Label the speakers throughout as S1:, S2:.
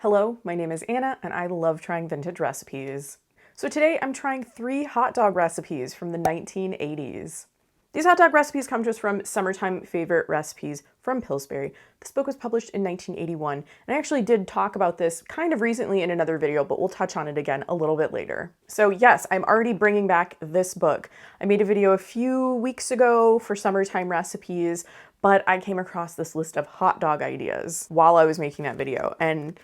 S1: Hello, my name is Anna and I love trying vintage recipes. So today I'm trying 3 hot dog recipes from the 1980s. These hot dog recipes come to us from Summertime Favorite Recipes from Pillsbury. This book was published in 1981, and I actually did talk about this kind of recently in another video, but we'll touch on it again a little bit later. So yes, I'm already bringing back this book. I made a video a few weeks ago for Summertime Recipes, but I came across this list of hot dog ideas while I was making that video, and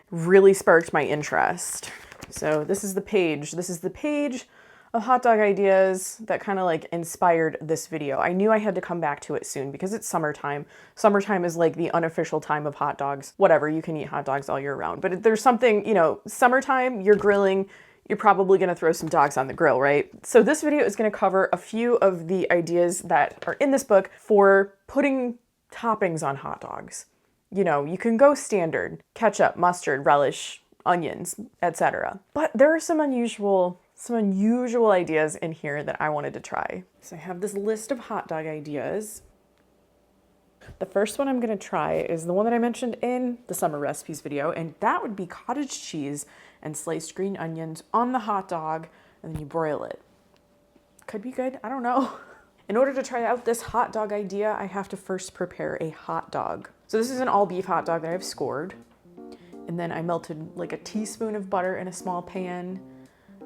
S1: really sparked my interest. So this is the page. This is the page of hot dog ideas that kind of like inspired this video. I knew I had to come back to it soon because it's summertime. Summertime is like the unofficial time of hot dogs. Whatever, you can eat hot dogs all year round. But there's something, you know, summertime, you're grilling, you're probably gonna throw some dogs on the grill, right? So this video is gonna cover a few of the ideas that are in this book for putting toppings on hot dogs. You know, you can go standard, ketchup, mustard, relish, onions, etc. But there are some unusual ideas in here that I wanted to try. So I have this list of hot dog ideas. The first one I'm gonna try is the one that I mentioned in the summer recipes video, and that would be cottage cheese and sliced green onions on the hot dog, and then you broil it. Could be good, I don't know. In order to try out this hot dog idea, I have to first prepare a hot dog. So this is an all beef hot dog that I've scored. And then I melted like a teaspoon of butter in a small pan.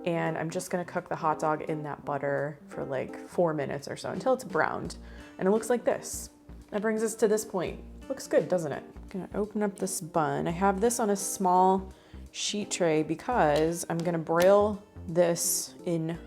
S1: And I'm just gonna cook the hot dog in that butter for like 4 minutes or so until it's browned. And it looks like this. That brings us to this point. Looks good, doesn't it? I'm gonna open up this bun. I have this on a small sheet tray because I'm gonna broil this in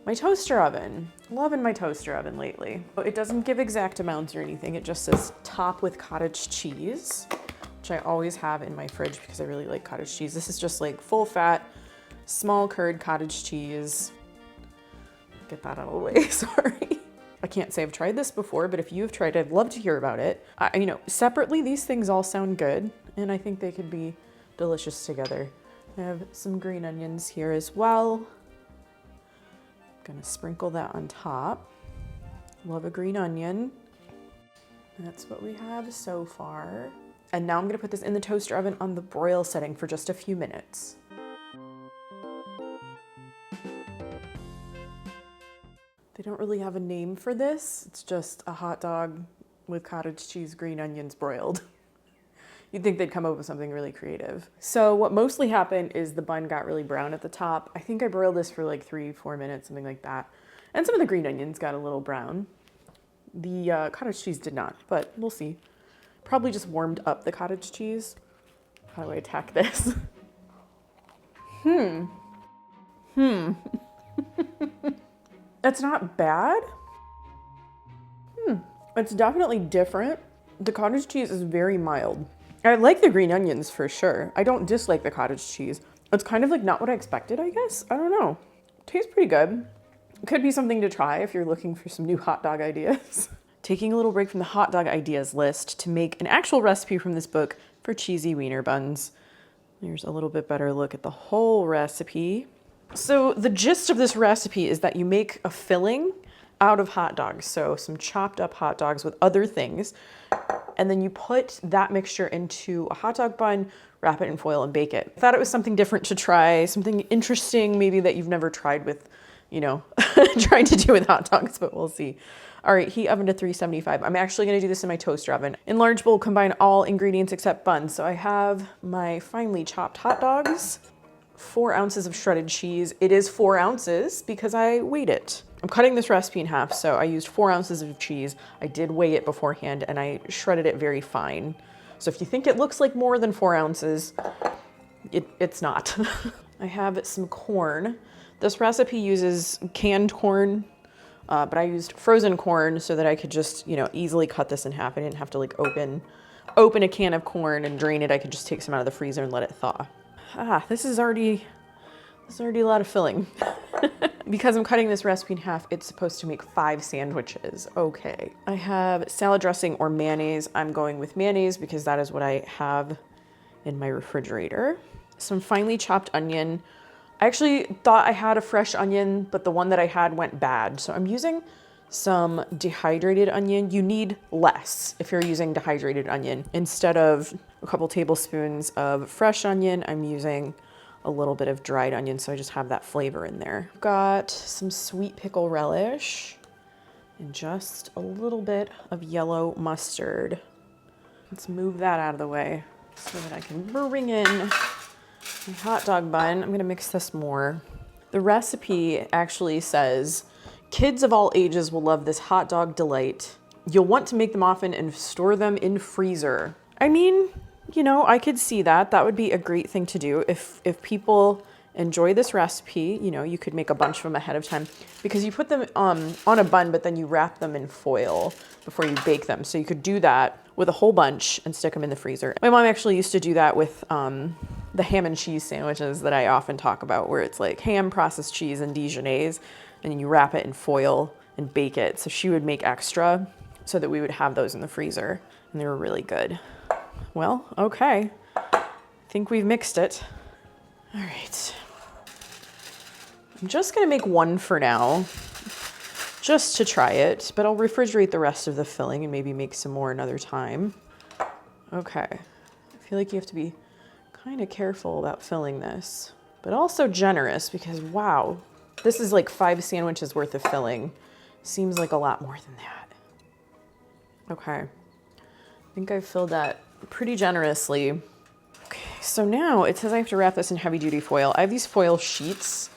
S1: my toaster oven. Loving my toaster oven lately. It doesn't give exact amounts or anything. It just says top with cottage cheese, which I always have in my fridge because I really like cottage cheese. This is just like full fat, small curd cottage cheese. Get that out of the way, sorry. I can't say I've tried this before, but if you have tried it, I'd love to hear about it. You know, separately, these things all sound good, and I think they could be delicious together. I have some green onions here as well. Gonna sprinkle that on top. Love a green onion. That's what we have so far. And now I'm gonna put this in the toaster oven on the broil setting for just a few minutes. They don't really have a name for this. It's just a hot dog with cottage cheese, green onions broiled. You'd think they'd come up with something really creative. So what mostly happened is the bun got really brown at the top. I think I broiled this for like 3-4 minutes, something like that. And some of the green onions got a little brown. The cottage cheese did not, but we'll see. Probably just warmed up the cottage cheese. How do I attack this? That's not bad. It's definitely different. The cottage cheese is very mild. I like the green onions for sure. I don't dislike the cottage cheese. It's kind of like not what I expected, I guess. I don't know. Tastes pretty good. Could be something to try if you're looking for some new hot dog ideas. Taking a little break from the hot dog ideas list to make an actual recipe from this book for cheesy Wiener buns. There's a little bit better look at the whole recipe. So the gist of this recipe is that you make a filling out of hot dogs. So some chopped up hot dogs with other things. And then you put that mixture into a hot dog bun, wrap it in foil and bake it. I thought it was something different to try, something interesting maybe that you've never tried with, you know, trying to do with hot dogs, but we'll see. All right, heat oven to 375. I'm actually gonna do this in my toaster oven. In large bowl, combine all ingredients except buns. So I have my finely chopped hot dogs, 4 ounces of shredded cheese. It is 4 ounces because I weighed it. I'm cutting this recipe in half, so I used 4 ounces of cheese. I did weigh it beforehand and I shredded it very fine. So if you think it looks like more than 4 ounces, it's not. I have some corn. This recipe uses canned corn, but I used frozen corn so that I could just, you know, easily cut this in half. I didn't have to like open a can of corn and drain it. I could just take some out of the freezer and let it thaw. This is already a lot of filling. Because I'm cutting this recipe in half, it's supposed to make 5 sandwiches. Okay. I have salad dressing or mayonnaise. I'm going with mayonnaise because that is what I have in my refrigerator. Some finely chopped onion. I actually thought I had a fresh onion, but the one that I had went bad. So I'm using some dehydrated onion. You need less if you're using dehydrated onion. Instead of a couple tablespoons of fresh onion, I'm using a little bit of dried onion, so I just have that flavor in there. Got some sweet pickle relish and just a little bit of yellow mustard. Let's move that out of the way so that I can bring in my hot dog bun. I'm gonna mix this more. The recipe actually says, kids of all ages will love this hot dog delight. You'll want to make them often and store them in freezer. I mean, you know, I could see that. That would be a great thing to do. If people enjoy this recipe, you know, you could make a bunch of them ahead of time because you put them on a bun, but then you wrap them in foil before you bake them. So you could do that with a whole bunch and stick them in the freezer. My mom actually used to do that with the ham and cheese sandwiches that I often talk about, where it's like ham, processed cheese, and Dijonnaise, and then you wrap it in foil and bake it. So she would make extra so that we would have those in the freezer, and they were really good. Well, okay. I think we've mixed it. All right. I'm just gonna make one for now, just to try it, but I'll refrigerate the rest of the filling and maybe make some more another time. Okay. I feel like you have to be kind of careful about filling this, but also generous because wow, this is like 5 sandwiches worth of filling. Seems like a lot more than that. Okay. I think I've filled that pretty generously. Okay, so now it says I have to wrap this in heavy duty foil. I have these foil sheets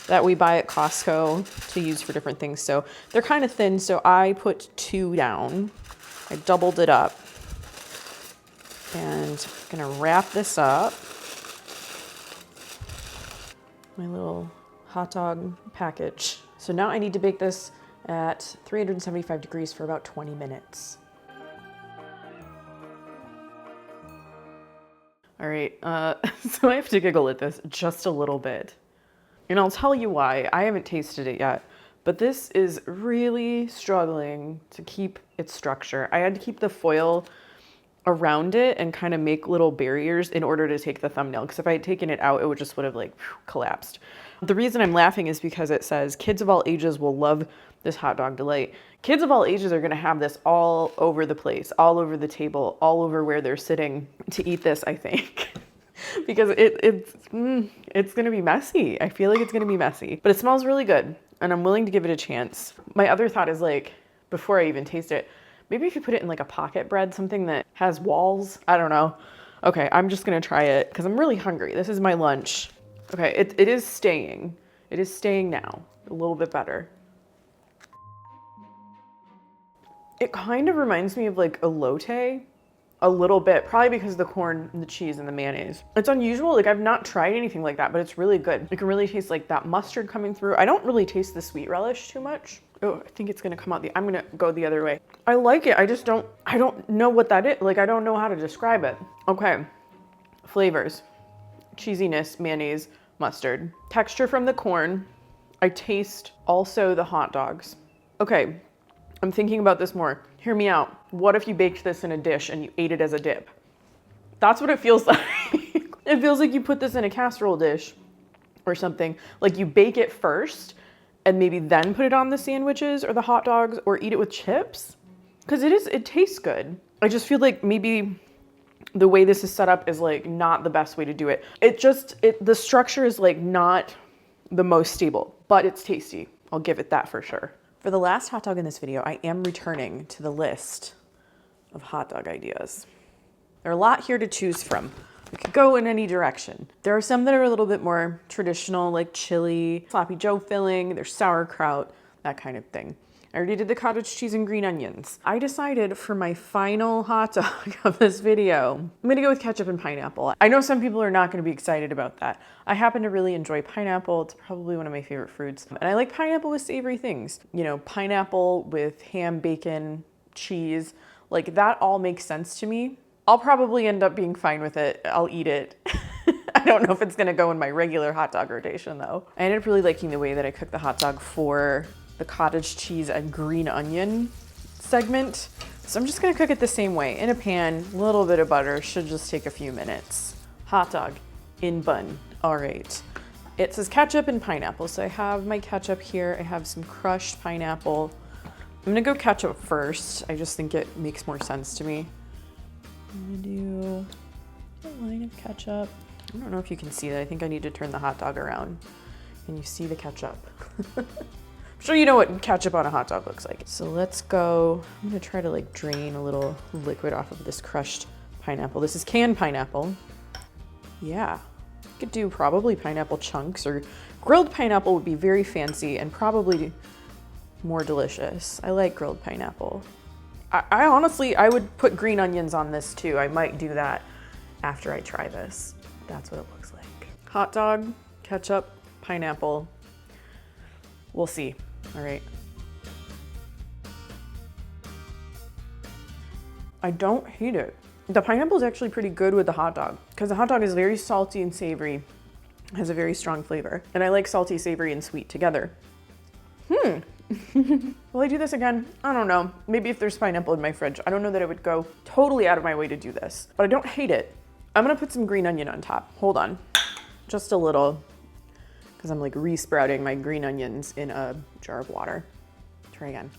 S1: that we buy at Costco to use for different things. So they're kind of thin, so I put 2 down. I doubled it up. And I'm gonna wrap this up. My little hot dog package. So now I need to bake this at 375 degrees for about 20 minutes. All right, so I have to giggle at this just a little bit. And I'll tell you why. I haven't tasted it yet, but this is really struggling to keep its structure. I had to keep the foil around it and kind of make little barriers in order to take the thumbnail, because if I had taken it out, it would have like collapsed. The reason I'm laughing is because it says kids of all ages will love this hot dog delight. Kids of all ages are gonna have this all over the place, all over the table, all over where they're sitting to eat this, I think. Because it's gonna be messy. I feel like it's gonna be messy, but it smells really good and I'm willing to give it a chance. My other thought is like, before I even taste it, maybe if you put it in like a pocket bread, something that has walls, I don't know. Okay, I'm just gonna try it because I'm really hungry. This is my lunch. Okay, it is staying. It is staying now, a little bit better. It kind of reminds me of like elote a little bit, probably because of the corn and the cheese and the mayonnaise. It's unusual, like I've not tried anything like that, but it's really good. You can really taste like that mustard coming through. I don't really taste the sweet relish too much. Oh, I think it's gonna come out I'm gonna go the other way. I like it, I don't know what that is. Like, I don't know how to describe it. Okay, flavors, cheesiness, mayonnaise, mustard. Texture from the corn. I taste also the hot dogs. Okay, I'm thinking about this more. Hear me out. What if you baked this in a dish and you ate it as a dip? That's what it feels like. It feels like you put this in a casserole dish or something. Like you bake it first and maybe then put it on the sandwiches or the hot dogs or eat it with chips. Because it tastes good. I just feel like maybe the way this is set up is like not the best way to do it. The structure is like not the most stable, but it's tasty. I'll give it that for sure. For the last hot dog in this video, I am returning to the list of hot dog ideas. There are a lot here to choose from. We could go in any direction. There are some that are a little bit more traditional, like chili, sloppy joe filling, there's sauerkraut, that kind of thing. I already did the cottage cheese and green onions. I decided for my final hot dog of this video, I'm gonna go with ketchup and pineapple. I know some people are not gonna be excited about that. I happen to really enjoy pineapple. It's probably one of my favorite fruits. And I like pineapple with savory things. You know, pineapple with ham, bacon, cheese, like that all makes sense to me. I'll probably end up being fine with it. I'll eat it. I don't know if it's gonna go in my regular hot dog rotation though. I ended up really liking the way that I cooked the hot dog for the cottage cheese and green onion segment. So I'm just gonna cook it the same way, in a pan, a little bit of butter, should just take a few minutes. Hot dog in bun, all right. It says ketchup and pineapple, so I have my ketchup here. I have some crushed pineapple. I'm gonna go ketchup first. I just think it makes more sense to me. I'm gonna do a line of ketchup. I don't know if you can see that. I think I need to turn the hot dog around. Can you see the ketchup? I'm sure you know what ketchup on a hot dog looks like. So let's go. I'm gonna try to like drain a little liquid off of this crushed pineapple. This is canned pineapple. Yeah, could do probably pineapple chunks, or grilled pineapple would be very fancy and probably more delicious. I like grilled pineapple. I honestly, I would put green onions on this too. I might do that after I try this. That's what it looks like. Hot dog, ketchup, pineapple. We'll see. All right. I don't hate it. The pineapple is actually pretty good with the hot dog because the hot dog is very salty and savory, has a very strong flavor. And I like salty, savory, and sweet together. Will I do this again? I don't know. Maybe if there's pineapple in my fridge. I don't know that I would go totally out of my way to do this, but I don't hate it. I'm gonna put some green onion on top. Hold on. Just a little, because I'm like re-sprouting my green onions in a jar of water. Try again.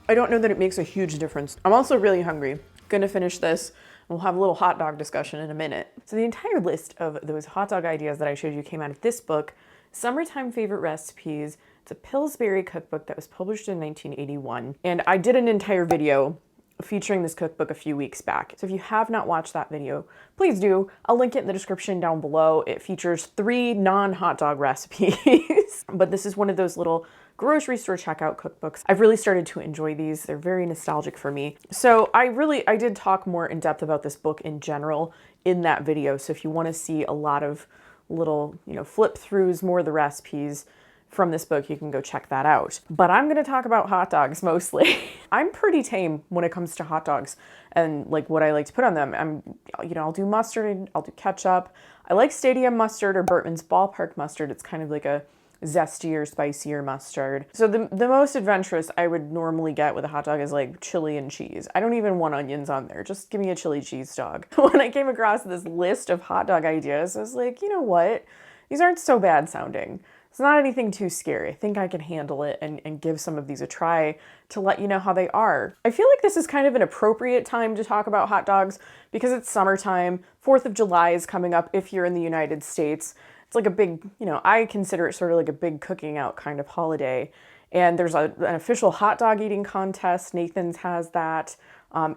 S1: I don't know that it makes a huge difference. I'm also really hungry. Gonna finish this. We'll have a little hot dog discussion in a minute. So the entire list of those hot dog ideas that I showed you came out of this book, Summertime Favorite Recipes. It's a Pillsbury cookbook that was published in 1981. And I did an entire video featuring this cookbook a few weeks back. So if you have not watched that video, please do. I'll link it in the description down below. It features 3 non-hot dog recipes. But this is one of those little grocery store checkout cookbooks. I've really started to enjoy these. They're very nostalgic for me. So I did talk more in depth about this book in general in that video. So if you want to see a lot of little, flip throughs, more of the recipes from this book, you can go check that out. But I'm going to talk about hot dogs mostly. I'm pretty tame when it comes to hot dogs and like what I like to put on them. I'll do mustard, I'll do ketchup. I like Stadium mustard or Burtman's Ballpark mustard. It's kind of like a zestier, spicier mustard. So the most adventurous I would normally get with a hot dog is like chili and cheese. I don't even want onions on there. Just give me a chili cheese dog. When I came across this list of hot dog ideas, I was like, you know what? These aren't so bad sounding. It's not anything too scary. I think I can handle it and give some of these a try to let you know how they are. I feel like this is kind of an appropriate time to talk about hot dogs because it's summertime. 4th of July is coming up if you're in the United States. It's like a big, I consider it sort of like a big cooking out kind of holiday. And there's an official hot dog eating contest. Nathan's has that.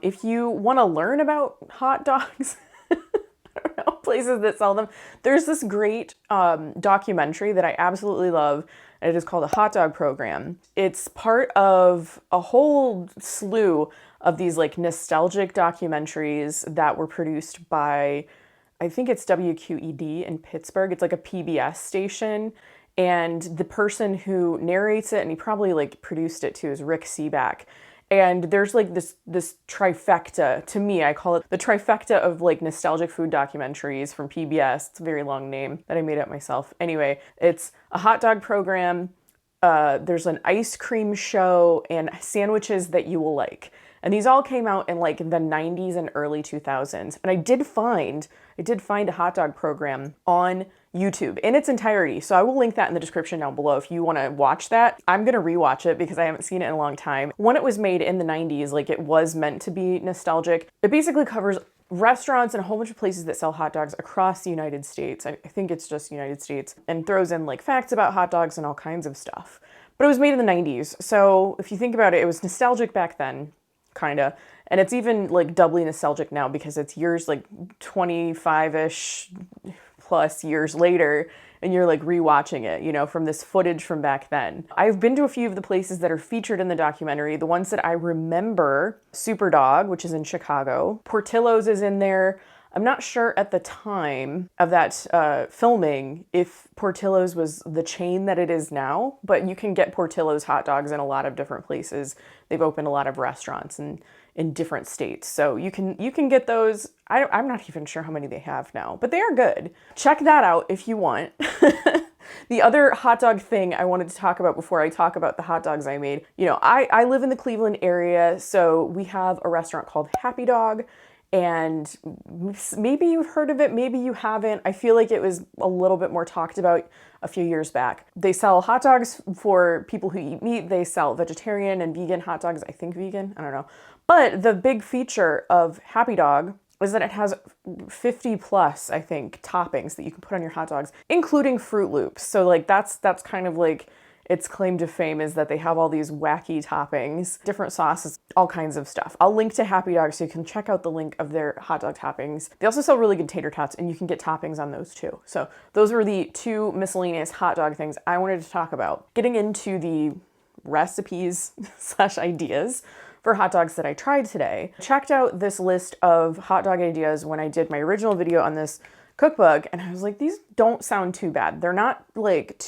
S1: If you want to learn about hot dogs, places that sell them. There's this great documentary that I absolutely love, and it is called The Hot Dog Program. It's part of a whole slew of these like nostalgic documentaries that were produced by, I think it's WQED in Pittsburgh. It's like a PBS station. And the person who narrates it, and he probably like produced it too, is Rick Seaback. And there's like this trifecta, to me, I call it the trifecta of like nostalgic food documentaries from PBS. It's a very long name that I made up myself. Anyway, it's a hot dog program, there's an ice cream show, and sandwiches that you will like. And these all came out in like the 90s and early 2000s. And I did find a hot dog program on YouTube in its entirety. So I will link that in the description down below if you want to watch that. I'm going to rewatch it because I haven't seen it in a long time. When it was made in the 90s, like it was meant to be nostalgic. It basically covers restaurants and a whole bunch of places that sell hot dogs across the United States. I think it's just United States, and throws in like facts about hot dogs and all kinds of stuff. But it was made in the 90s. So if you think about it, it was nostalgic back then. Kinda. And it's even like doubly nostalgic now because it's years like 25-ish plus years later and you're like rewatching it, from this footage from back then. I've been to a few of the places that are featured in the documentary. The ones that I remember, Super Dog, which is in Chicago. Portillo's is in there. I'm not sure at the time of that filming if Portillo's was the chain that it is now, but you can get Portillo's hot dogs in a lot of different places. They've opened a lot of restaurants in different states. So you can get those. I'm not even sure how many they have now, but they are good. Check that out if you want. The other hot dog thing I wanted to talk about before I talk about the hot dogs I made, I live in the Cleveland area, so we have a restaurant called Happy Dog. And maybe you've heard of it, maybe you haven't. I feel like it was a little bit more talked about a few years back. They sell hot dogs for people who eat meat. They sell vegetarian and vegan hot dogs. I think vegan, I don't know. But the big feature of Happy Dog is that it has 50 plus, I think, toppings that you can put on your hot dogs, including Fruit Loops. So like that's kind of like its claim to fame, is that they have all these wacky toppings, different sauces, all kinds of stuff. I'll link to Happy Dog so you can check out the link of their hot dog toppings. They also sell really good tater tots, and you can get toppings on those too. So those were the two miscellaneous hot dog things I wanted to talk about. Getting into the recipes / ideas for hot dogs that I tried today. Checked out this list of hot dog ideas when I did my original video on this cookbook, and I was like, these don't sound too bad. They're not like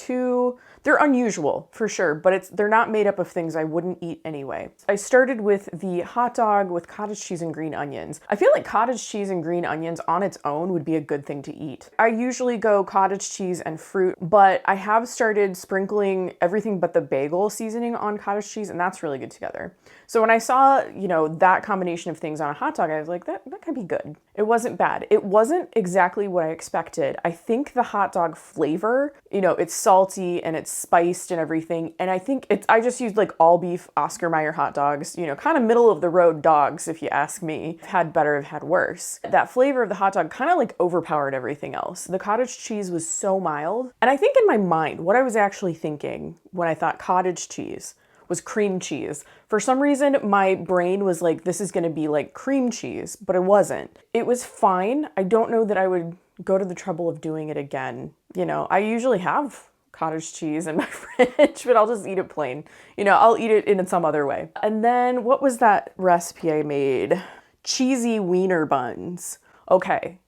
S1: they're unusual for sure, but they're not made up of things I wouldn't eat anyway. I started with the hot dog with cottage cheese and green onions. I feel like cottage cheese and green onions on its own would be a good thing to eat. I usually go cottage cheese and fruit, but I have started sprinkling everything but the bagel seasoning on cottage cheese, and that's really good together. So when I saw, that combination of things on a hot dog, I was like, that could be good. It wasn't bad. It wasn't exactly what I expected. I think the hot dog flavor, it's salty and it's spiced and everything. And I think I just used like all beef Oscar Mayer hot dogs, kind of middle of the road dogs, if you ask me. I've had better, I've had worse. That flavor of the hot dog kind of like overpowered everything else. The cottage cheese was so mild. And I think in my mind, what I was actually thinking when I thought cottage cheese was cream cheese. For some reason, my brain was like, this is gonna be like cream cheese, but it wasn't. It was fine. I don't know that I would go to the trouble of doing it again. I usually have cottage cheese in my fridge, but I'll just eat it plain. I'll eat it in some other way. And then what was that recipe I made? Cheesy Wiener buns. Okay,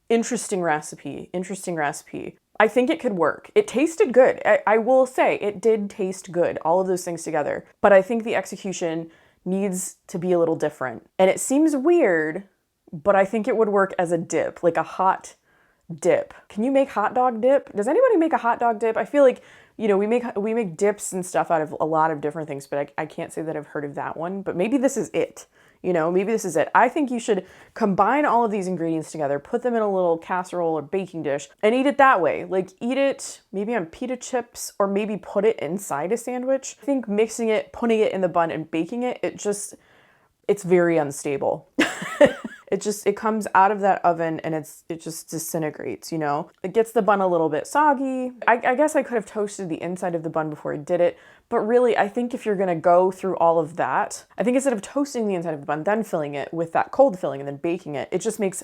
S1: interesting recipe. I think it could work. It tasted good. I will say it did taste good, all of those things together. But I think the execution needs to be a little different. And it seems weird, but I think it would work as a dip, like a hot dip. Can you make hot dog dip? Does anybody make a hot dog dip? I feel like, we make dips and stuff out of a lot of different things, but I can't say that I've heard of that one. But maybe this is it. Maybe this is it. I think you should combine all of these ingredients together, put them in a little casserole or baking dish, and eat it that way. Like eat it maybe on pita chips, or maybe put it inside a sandwich. I think mixing it, putting it in the bun and baking it, it's very unstable. It comes out of that oven and it just disintegrates, It gets the bun a little bit soggy. I guess I could have toasted the inside of the bun before I did it, but really I think if you're gonna go through all of that, I think instead of toasting the inside of the bun, then filling it with that cold filling and then baking it, it just makes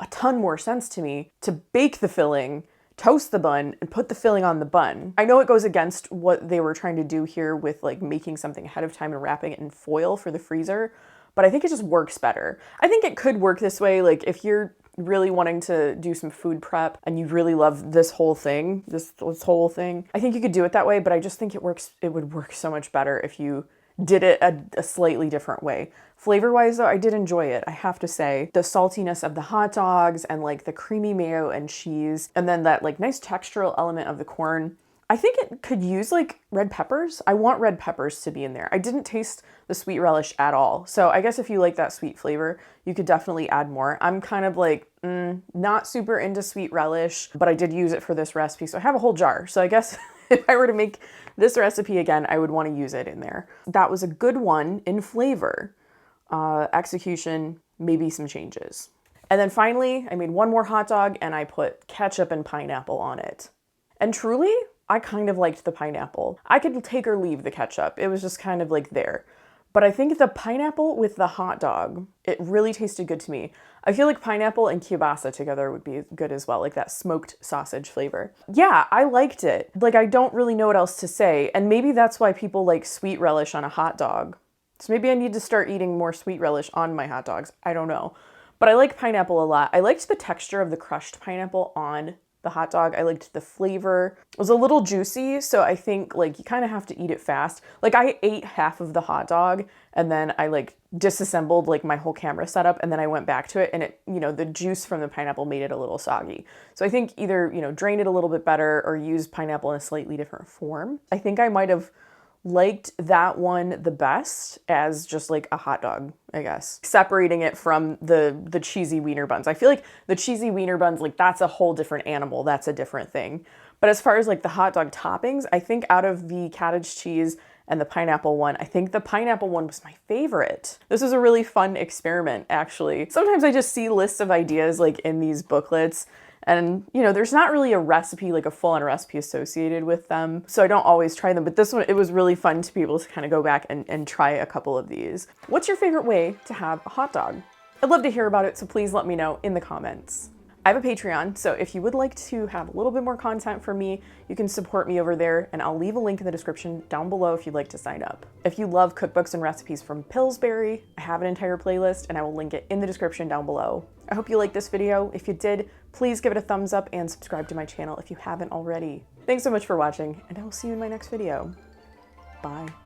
S1: a ton more sense to me to bake the filling, toast the bun, and put the filling on the bun. I know it goes against what they were trying to do here with like making something ahead of time and wrapping it in foil for the freezer, but I think it just works better. I think it could work this way, like if you're really wanting to do some food prep and you really love this whole thing, this whole thing, I think you could do it that way, but I just think it would work so much better if you did it a slightly different way. Flavor-wise though, I did enjoy it, I have to say. The saltiness of the hot dogs and like the creamy mayo and cheese, and then that like nice textural element of the corn. I think it could use like red peppers. I want red peppers to be in there. I didn't taste the sweet relish at all. So I guess if you like that sweet flavor, you could definitely add more. I'm kind of like, not super into sweet relish, but I did use it for this recipe. So I have a whole jar. So I guess if I were to make this recipe again, I would want to use it in there. That was a good one in flavor. Execution, maybe some changes. And then finally, I made one more hot dog and I put ketchup and pineapple on it. And truly, I kind of liked the pineapple. I could take or leave the ketchup. It was just kind of like there. But I think the pineapple with the hot dog, it really tasted good to me. I feel like pineapple and kielbasa together would be good as well, like that smoked sausage flavor. Yeah, I liked it. Like, I don't really know what else to say. And maybe that's why people like sweet relish on a hot dog. So maybe I need to start eating more sweet relish on my hot dogs. I don't know. But I like pineapple a lot. I liked the texture of the crushed pineapple on the hot dog. I liked the flavor. It was a little juicy, so I think like you kind of have to eat it fast. Like I ate half of the hot dog and then I like disassembled like my whole camera setup and then I went back to it and it, the juice from the pineapple made it a little soggy. So I think either, drain it a little bit better or use pineapple in a slightly different form. I think I might have liked that one the best as just like a hot dog, I guess. Separating it from the cheesy Wiener buns. I feel like the cheesy Wiener buns, like that's a whole different animal. That's a different thing. But as far as like the hot dog toppings, I think out of the cottage cheese and the pineapple one, I think the pineapple one was my favorite. This was a really fun experiment, actually. Sometimes I just see lists of ideas like in these booklets, and you know, there's not really a recipe, like a full-on recipe associated with them, so I don't always try them. But this one, it was really fun to be able to kind of go back and try a couple of these. What's your favorite way to have a hot dog? I'd love to hear about it, so please let me know in the comments. I have a Patreon, so if you would like to have a little bit more content from me, you can support me over there, and I'll leave a link in the description down below if you'd like to sign up. If you love cookbooks and recipes from Pillsbury, I have an entire playlist, and I will link it in the description down below. I hope you liked this video. If you did, please give it a thumbs up and subscribe to my channel if you haven't already. Thanks so much for watching, and I will see you in my next video. Bye.